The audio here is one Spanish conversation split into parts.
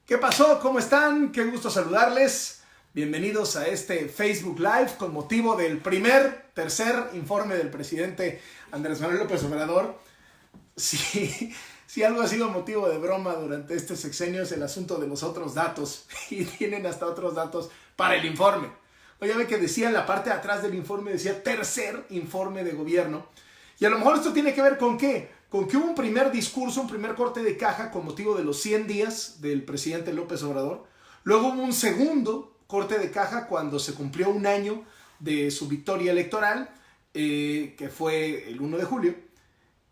¿Qué pasó? ¿Cómo están? Qué gusto saludarles. Bienvenidos a este Facebook Live con motivo del tercer informe del presidente Andrés Manuel López Obrador. Si algo ha sido motivo de broma durante este sexenio es el asunto de los otros datos. Y tienen hasta otros datos para el informe. Oye, ve que decía en la parte de atrás del informe, decía tercer informe de gobierno. Y a lo mejor esto tiene que ver con ¿qué? Con que hubo un primer discurso, un primer corte de caja con motivo de los 100 días del presidente López Obrador. Luego hubo un segundo corte de caja cuando se cumplió un año de su victoria electoral, que fue el 1 de julio.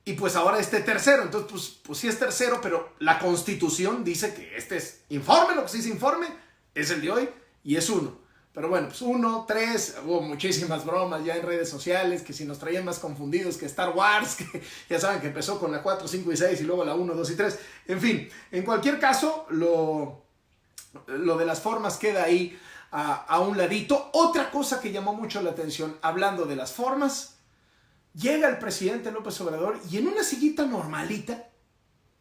Y pues ahora este tercero. Entonces, pues sí es tercero, pero la Constitución dice que este es informe, lo que se dice informe, es el de hoy y es uno. Pero bueno, pues 1, 3, hubo muchísimas bromas ya en redes sociales, que si nos traían más confundidos que Star Wars, que ya saben que empezó con la 4, 5 y 6 y luego la 1, 2 y 3. En fin, en cualquier caso, lo de las formas queda ahí a un ladito. Otra cosa que llamó mucho la atención, hablando de las formas, llega el presidente López Obrador y en una sillita normalita,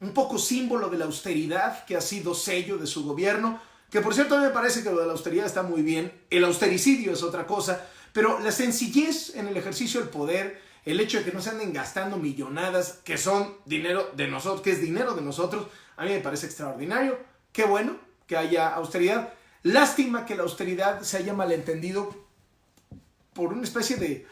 un poco símbolo de la austeridad que ha sido sello de su gobierno, que por cierto a mí me parece que lo de la austeridad está muy bien, el austericidio es otra cosa, pero la sencillez en el ejercicio del poder, el hecho de que no se anden gastando millonadas, que son dinero de nosotros, que es dinero de nosotros, a mí me parece extraordinario. Qué bueno que haya austeridad. Lástima que la austeridad se haya malentendido por una especie de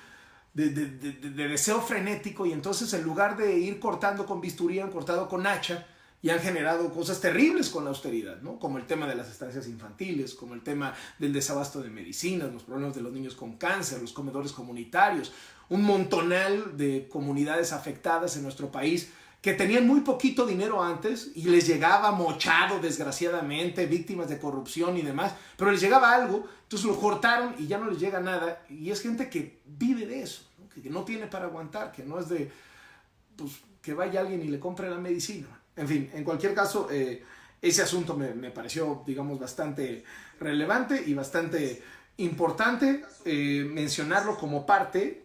deseo frenético, y entonces en lugar de ir cortando con bisturí han cortado con hacha y han generado cosas terribles con la austeridad, ¿no? Como el tema de las estancias infantiles, como el tema del desabasto de medicinas, los problemas de los niños con cáncer, los comedores comunitarios, un montonal de comunidades afectadas en nuestro país que tenían muy poquito dinero antes y les llegaba mochado, desgraciadamente, víctimas de corrupción y demás, pero les llegaba algo, entonces lo cortaron y ya no les llega nada, y es gente que vive de eso, ¿no? Que no tiene para aguantar, que no es de, pues, que vaya alguien y le compre la medicina. En fin, en cualquier caso, ese asunto me pareció, digamos, bastante relevante y bastante importante mencionarlo como parte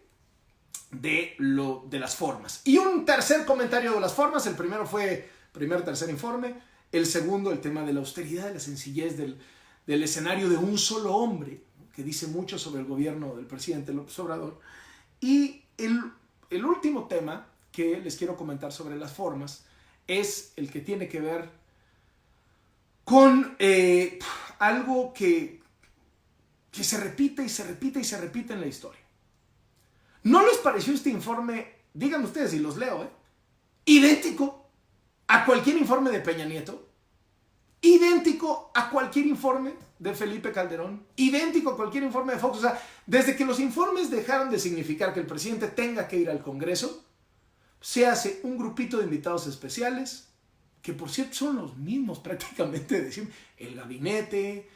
de las formas. Y un tercer comentario de las formas. El primero fue tercer informe. El segundo, el tema de la austeridad, de la sencillez del escenario de un solo hombre, que dice mucho sobre el gobierno del presidente López Obrador. Y el último tema que les quiero comentar sobre las formas es el que tiene que ver con algo que se repite y se repite y se repite en la historia. ¿No les pareció este informe, díganme ustedes y los leo, idéntico a cualquier informe de Peña Nieto? Idéntico a cualquier informe de Felipe Calderón, idéntico a cualquier informe de Fox. O sea, desde que los informes dejaron de significar que el presidente tenga que ir al Congreso, se hace un grupito de invitados especiales, que por cierto son los mismos prácticamente, decimos, el gabinete,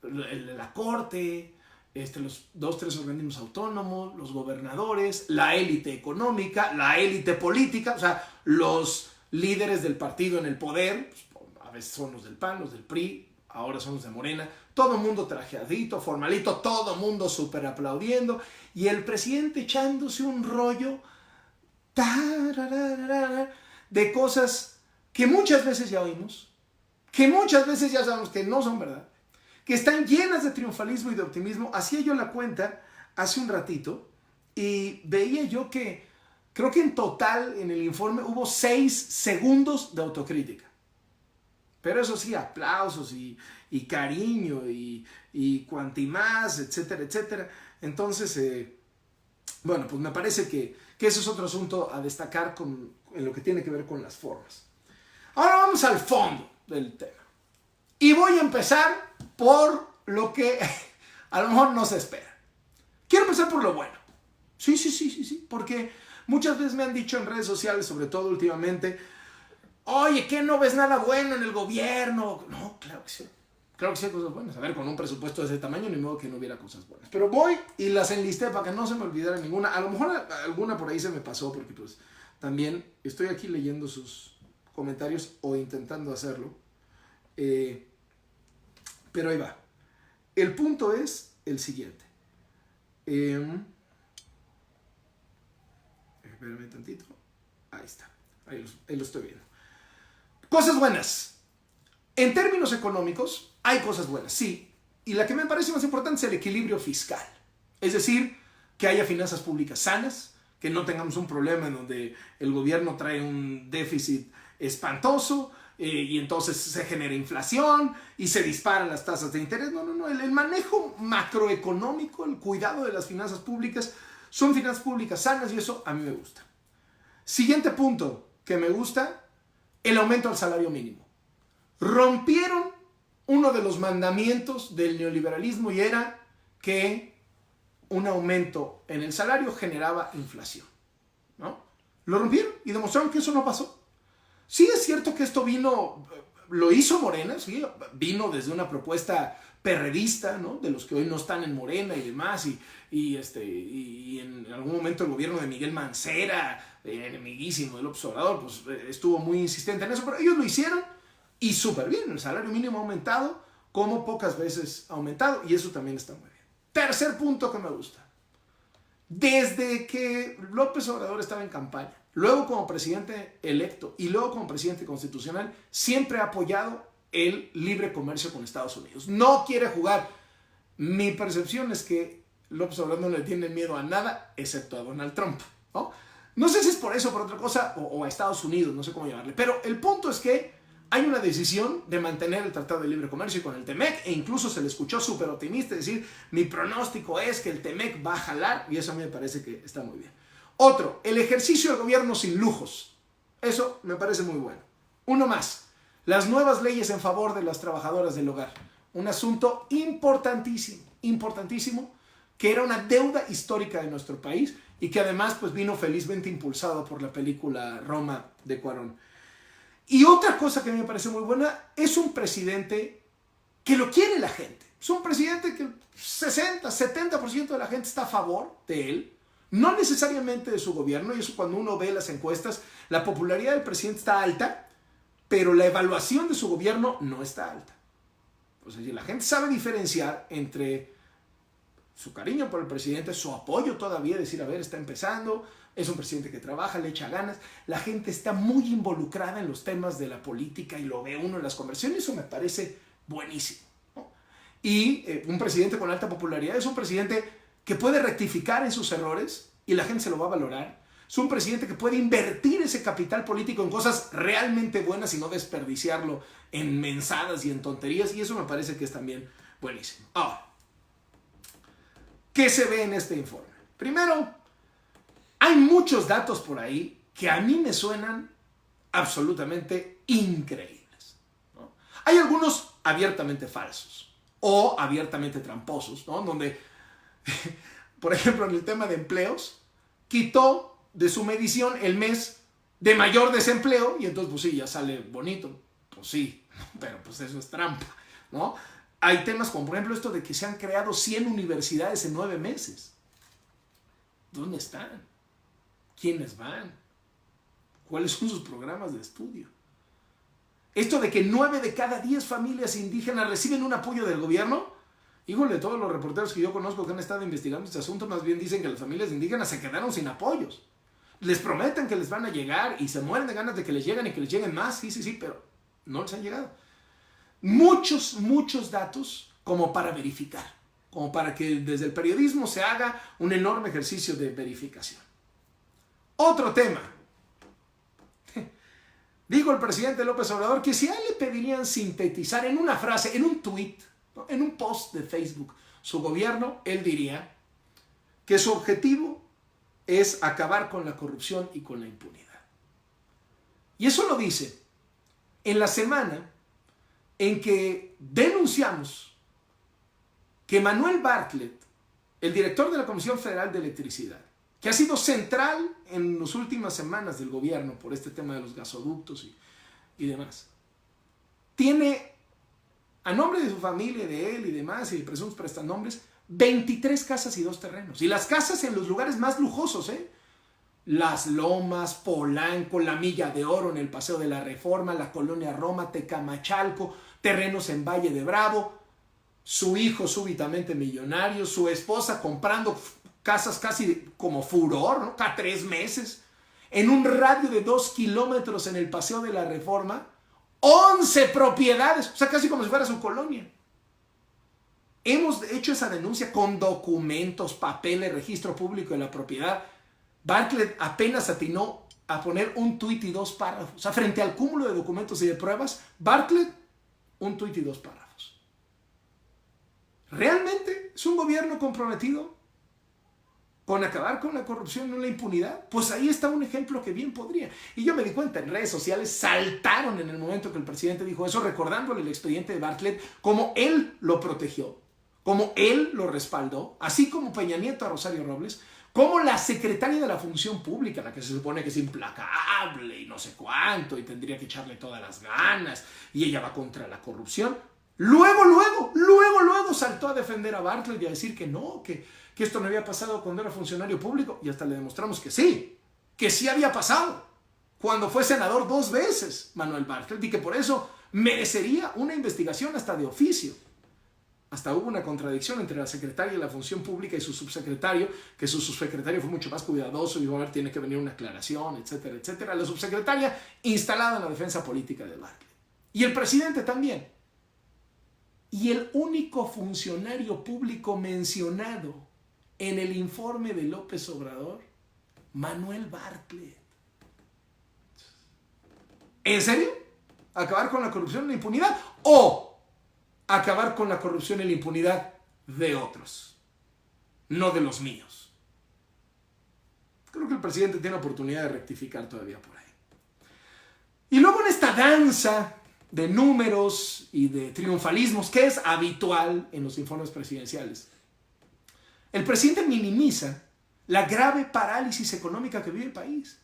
la corte, los 2, 3 organismos autónomos, los gobernadores, la élite económica, la élite política, o sea, los líderes del partido en el poder, pues, a veces son los del PAN, los del PRI, ahora son los de Morena, todo el mundo trajeadito, formalito, todo el mundo súper aplaudiendo, y el presidente echándose un rollo de cosas que muchas veces ya oímos, que muchas veces ya sabemos que no son verdad, que están llenas de triunfalismo y de optimismo. Hacía yo la cuenta hace un ratito y veía yo que creo que en total en el informe hubo 6 segundos de autocrítica. Pero eso sí, aplausos y cariño y cuantimás, etcétera, etcétera. Entonces, bueno, pues me parece que eso es otro asunto a destacar en lo que tiene que ver con las formas. Ahora vamos al fondo del tema. Y voy a empezar por lo que a lo mejor no se espera. Quiero empezar por lo bueno. Sí, porque muchas veces me han dicho en redes sociales, sobre todo últimamente, oye, ¿qué no ves nada bueno en el gobierno? No, claro que sí. Claro que sí hay cosas buenas. A ver, con un presupuesto de ese tamaño, ni modo que no hubiera cosas buenas. Pero voy y las enlisté para que no se me olvidara ninguna. A lo mejor alguna por ahí se me pasó, porque pues también estoy aquí leyendo sus comentarios o intentando hacerlo. Pero ahí va. El punto es el siguiente. Espérame tantito. Ahí está. Ahí lo estoy viendo. Cosas buenas. En términos económicos, hay cosas buenas, sí. Y la que me parece más importante es el equilibrio fiscal. Es decir, que haya finanzas públicas sanas, que no tengamos un problema en donde el gobierno trae un déficit espantoso y entonces se genera inflación y se disparan las tasas de interés. No. El manejo macroeconómico, el cuidado de las finanzas públicas, son finanzas públicas sanas y eso a mí me gusta. Siguiente punto que me gusta, el aumento al salario mínimo. Rompieron uno de los mandamientos del neoliberalismo y era que un aumento en el salario generaba inflación, ¿no? Lo rompieron y demostraron que eso no pasó. Sí es cierto que esto lo hizo Morena, sí, vino desde una propuesta perredista, ¿no? De los que hoy no están en Morena y demás, y en algún momento el gobierno de Miguel Mancera, enemiguísimo del López Obrador, pues estuvo muy insistente en eso, pero ellos lo hicieron y súper bien. El salario mínimo ha aumentado como pocas veces ha aumentado y eso también está muy bien. Tercer punto que me gusta. Desde que López Obrador estaba en campaña, luego como presidente electo y luego como presidente constitucional, siempre ha apoyado el libre comercio con Estados Unidos. No quiere jugar. Mi percepción es que López Obrador no le tiene miedo a nada, excepto a Donald Trump, ¿no? No sé si es por eso o por otra cosa, o a Estados Unidos, no sé cómo llamarle, pero el punto es que hay una decisión de mantener el Tratado de Libre Comercio con el TEMEC e incluso se le escuchó súper optimista decir, mi pronóstico es que el TEMEC va a jalar y eso a mí me parece que está muy bien. Otro, el ejercicio del gobierno sin lujos. Eso me parece muy bueno. Uno más, las nuevas leyes en favor de las trabajadoras del hogar. Un asunto importantísimo, importantísimo, que era una deuda histórica de nuestro país y que además pues vino felizmente impulsado por la película Roma de Cuarón. Y otra cosa que a mí me parece muy buena, es un presidente que lo quiere la gente. Es un presidente que 60, 70% de la gente está a favor de él, no necesariamente de su gobierno, y eso cuando uno ve las encuestas, la popularidad del presidente está alta, pero la evaluación de su gobierno no está alta. O sea, la gente sabe diferenciar entre su cariño por el presidente, su apoyo todavía, decir, a ver, está empezando, es un presidente que trabaja, le echa ganas, la gente está muy involucrada en los temas de la política y lo ve uno en las conversaciones, eso me parece buenísimo, ¿no? Y un presidente con alta popularidad es un presidente que puede rectificar en sus errores y la gente se lo va a valorar. Es un presidente que puede invertir ese capital político en cosas realmente buenas y no desperdiciarlo en mensadas y en tonterías, y eso me parece que es también buenísimo. Ahora, ¿qué se ve en este informe? Primero, hay muchos datos por ahí que a mí me suenan absolutamente increíbles, ¿no? Hay algunos abiertamente falsos o abiertamente tramposos, ¿no? Donde, por ejemplo, en el tema de empleos, quitó de su medición el mes de mayor desempleo y entonces, pues sí, ya sale bonito. Pues sí, pero pues eso es trampa, ¿no? Hay temas como, por ejemplo, esto de que se han creado 100 universidades en 9 meses. ¿Dónde están? ¿Quiénes van? ¿Cuáles son sus programas de estudio? Esto de que 9 de cada 10 familias indígenas reciben un apoyo del gobierno. Híjole, todos los reporteros que yo conozco que han estado investigando este asunto más bien dicen que las familias indígenas se quedaron sin apoyos. Les prometen que les van a llegar y se mueren de ganas de que les lleguen y que les lleguen más. Sí, pero no les han llegado. Muchos datos como para verificar, como para que desde el periodismo se haga un enorme ejercicio de verificación. Otro tema. Dijo el presidente López Obrador que si a él le pedirían sintetizar en una frase, en un tweet, ¿no?, en un post de Facebook, su gobierno, él diría que su objetivo es acabar con la corrupción y con la impunidad. Y eso lo dice en la semana en que denunciamos que Manuel Bartlett, el director de la Comisión Federal de Electricidad, que ha sido central en las últimas semanas del gobierno por este tema de los gasoductos y demás, tiene a nombre de su familia, de él y demás, y de presuntos prestanombres, 23 casas y 2 terrenos. Y las casas en los lugares más lujosos, ¿eh? Las Lomas, Polanco, la Milla de Oro en el Paseo de la Reforma, la Colonia Roma, Tecamachalco, terrenos en Valle de Bravo, su hijo súbitamente millonario, su esposa comprando casas casi como furor, ¿no? Cada 3 meses, en un radio de 2 kilómetros en el Paseo de la Reforma, 11 propiedades, o sea, casi como si fuera su colonia. Hemos hecho esa denuncia con documentos, papeles, registro público de la propiedad. Bartlett apenas atinó a poner un tuit y 2 párrafos. O sea, frente al cúmulo de documentos y de pruebas, Bartlett, un tuit y 2 párrafos. ¿Realmente es un gobierno comprometido con acabar con la corrupción y la impunidad? Pues ahí está un ejemplo que bien podría. Y yo me di cuenta, en redes sociales saltaron en el momento que el presidente dijo eso, recordándole el expediente de Bartlett, como él lo protegió, como él lo respaldó, así como Peña Nieto a Rosario Robles, como la secretaria de la Función Pública, la que se supone que es implacable y no sé cuánto, y tendría que echarle todas las ganas, y ella va contra la corrupción. Luego saltó a defender a Bartlett y a decir que no, que esto no había pasado cuando era funcionario público, y hasta le demostramos que sí había pasado, cuando fue senador 2 veces, Manuel Bartlett, y que por eso merecería una investigación hasta de oficio. Hasta hubo una contradicción entre la secretaria de la Función Pública y su subsecretario, que su subsecretario fue mucho más cuidadoso y dijo, a ver, tiene que venir una aclaración, etcétera, etcétera. La subsecretaria instalada en la defensa política de Bartlett. Y el presidente también. Y el único funcionario público mencionado en el informe de López Obrador, Manuel Bartlett. ¿En serio? ¿Acabar con la corrupción y la impunidad? ¿O acabar con la corrupción y la impunidad de otros, no de los míos? Creo que el presidente tiene oportunidad de rectificar todavía por ahí. Y luego en esta danza de números y de triunfalismos que es habitual en los informes presidenciales, el presidente minimiza la grave parálisis económica que vive el país.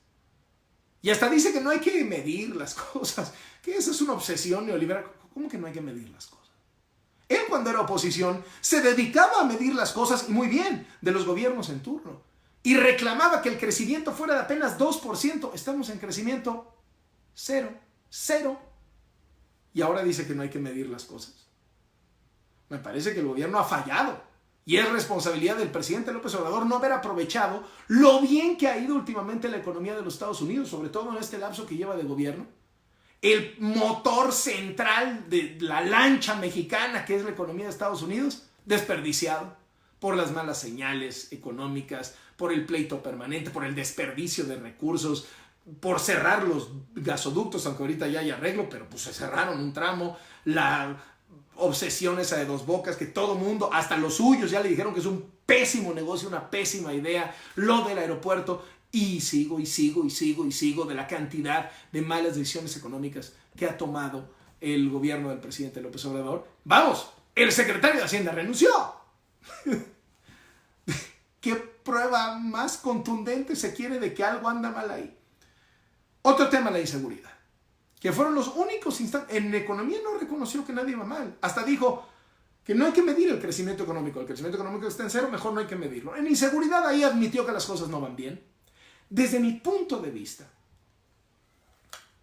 Y hasta dice que no hay que medir las cosas, que esa es una obsesión neoliberal. ¿Cómo que no hay que medir las cosas? Él, cuando era oposición, se dedicaba a medir las cosas, y muy bien, de los gobiernos en turno. Y reclamaba que el crecimiento fuera de apenas 2%. Estamos en crecimiento cero. Y ahora dice que no hay que medir las cosas. Me parece que el gobierno ha fallado. Y es responsabilidad del presidente López Obrador no haber aprovechado lo bien que ha ido últimamente la economía de los Estados Unidos, sobre todo en este lapso que lleva de gobierno. El motor central de la lancha mexicana, que es la economía de Estados Unidos, desperdiciado por las malas señales económicas, por el pleito permanente, por el desperdicio de recursos, por cerrar los gasoductos, aunque ahorita ya hay arreglo, pero pues se cerraron un tramo, la obsesión esa de Dos Bocas, que todo mundo, hasta los suyos, ya le dijeron que es un pésimo negocio, una pésima idea, lo del aeropuerto. Y sigo de la cantidad de malas decisiones económicas que ha tomado el gobierno del presidente López Obrador. Vamos, el secretario de Hacienda renunció. ¿Qué prueba más contundente se quiere de que algo anda mal ahí? Otro tema, la inseguridad, que fueron los únicos instantes. En economía no reconoció que nadie iba mal. Hasta dijo que no hay que medir el crecimiento económico. El crecimiento económico está en 0, mejor no hay que medirlo. En inseguridad ahí admitió que las cosas no van bien. Desde mi punto de vista,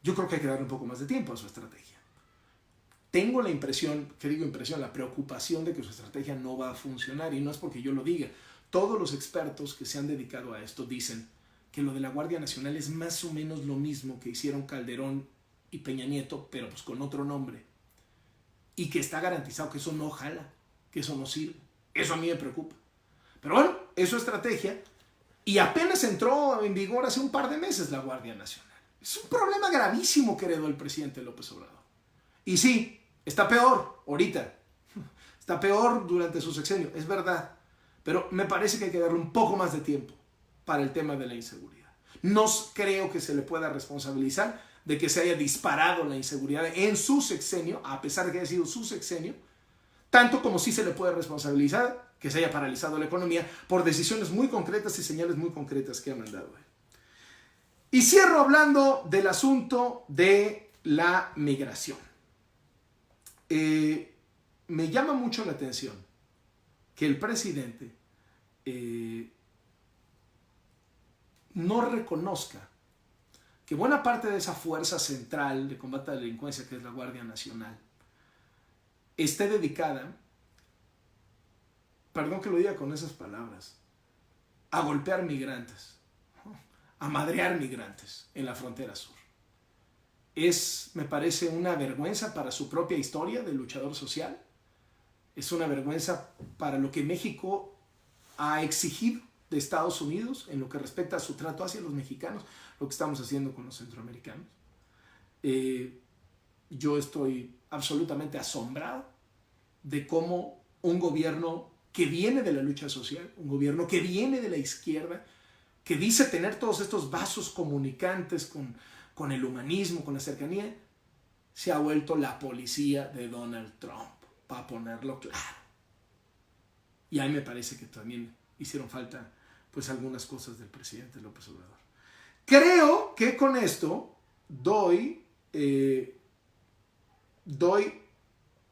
yo creo que hay que darle un poco más de tiempo a su estrategia. Tengo la impresión, la preocupación de que su estrategia no va a funcionar, y no es porque yo lo diga. Todos los expertos que se han dedicado a esto dicen que lo de la Guardia Nacional es más o menos lo mismo que hicieron Calderón y Peña Nieto, pero pues con otro nombre. Y que está garantizado que eso no jala, que eso no sirve. Eso a mí me preocupa. Pero bueno, es su estrategia. Y apenas entró en vigor hace un par de meses la Guardia Nacional. Es un problema gravísimo que heredó el presidente López Obrador. Y sí, está peor ahorita. Está peor durante su sexenio, es verdad. Pero me parece que hay que darle un poco más de tiempo para el tema de la inseguridad. No creo que se le pueda responsabilizar de que se haya disparado la inseguridad en su sexenio, a pesar de que haya sido su sexenio, tanto como sí se le puede responsabilizar que se haya paralizado la economía por decisiones muy concretas y señales muy concretas que ha mandado él. Y cierro hablando del asunto de la migración. Me llama mucho la atención que el presidente no reconozca que buena parte de esa fuerza central de combate a la delincuencia, que es la Guardia Nacional, esté dedicada, perdón que lo diga con esas palabras, a golpear migrantes, a madrear migrantes en la frontera sur. me parece, una vergüenza para su propia historia de luchador social. Es una vergüenza para lo que México ha exigido de Estados Unidos en lo que respecta a su trato hacia los mexicanos, lo que estamos haciendo con los centroamericanos. Yo estoy absolutamente asombrado de cómo un gobierno que viene de la lucha social, un gobierno que viene de la izquierda, que dice tener todos estos vasos comunicantes con el humanismo, con la cercanía, se ha vuelto la policía de Donald Trump, para ponerlo claro. Y a mí me parece que también hicieron falta pues algunas cosas del presidente López Obrador. Creo que con esto doy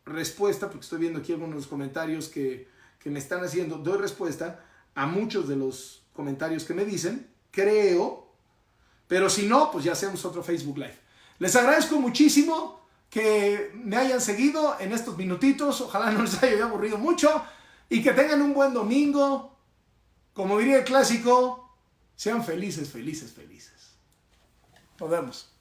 respuesta, porque estoy viendo aquí algunos de los comentarios que me están haciendo, doy respuesta a muchos de los comentarios que me dicen, creo, pero si no, pues ya hacemos otro Facebook Live. Les agradezco muchísimo que me hayan seguido en estos minutitos, ojalá no les haya aburrido mucho, y que tengan un buen domingo. Como diría el clásico, sean felices, felices, felices. Nos vemos.